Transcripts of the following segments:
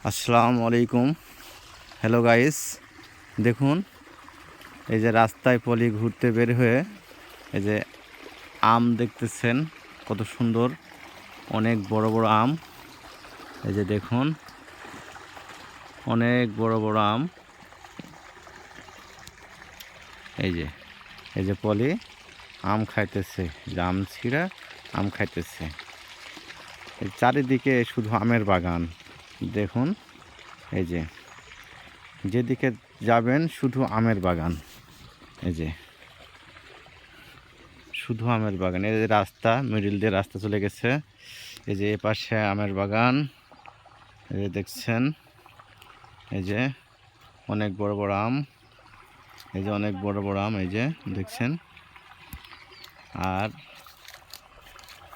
আসসালামু আলাইকুম। Hello guys, দেখুন এই যে রাস্তায় পলি ঘুরতে বের হয়ে এই যে আম দেখতেছেন কত সুন্দর, অনেক বড় বড় আম। এই যে দেখুন অনেক বড় বড় আম। এই যে পলি আম খাইতেছে, আম ছিঁড়া আম খাইতেছে। এই চারিদিকে শুধু আমের বাগান। দেখুন এই যে যেদিকে যাবেন শুধু আমের বাগান। এই যে শুধু আমের বাগান। এই যে রাস্তা, মিডিল দিয়ে রাস্তা চলে গেছে। এই যে এপাশে আমের বাগান, এই যে দেখছেন। এই যে অনেক বড় বড় আম, এই যে অনেক বড় বড় আম, এই যে দেখছেন। আর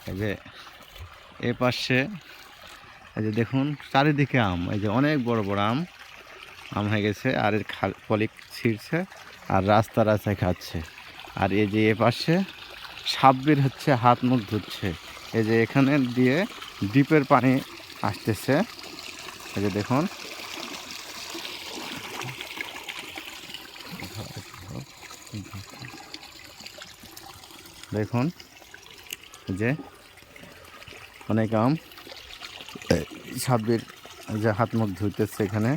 এই যে এপাশে এই যে দেখুন চারিদিকে আম, এই যে অনেক বড় বড় আম আম হয়ে গেছে। আর এর ফলিক ছিঁড়ছে আর রাস্তায় খাচ্ছে। আর এই যে এপাশে সাপ বের হচ্ছে, হাত মুখ ধুচ্ছে। এই যে এখানে দিয়ে ডিপের পানি আসতেছে। এই যে দেখুন, দেখুন যে অনেক আম, সাপের যে হাত মুখ ধুইতেছে এখানে।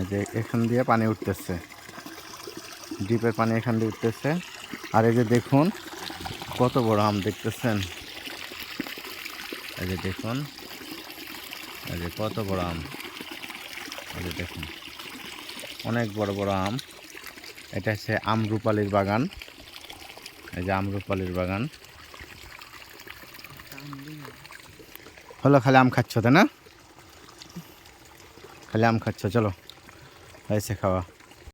এই যে এখান দিয়ে পানি উঠতেছে, ডিপের পানি এখান দিয়ে উঠতেছে। আর এই যে দেখুন কত বড় আম দেখতেছেন। এই যে দেখুন, এই যে কত বড় আম। এই যে দেখুন অনেক বড় বড় আম। এটা হচ্ছে আমরুপালির বাগান। এই যে আমরুপালির বাগান হলো। খালি আম খাচ্ছ তাই না? খালি আম খাচ্ছ, চলো হয়েছে খাওয়া।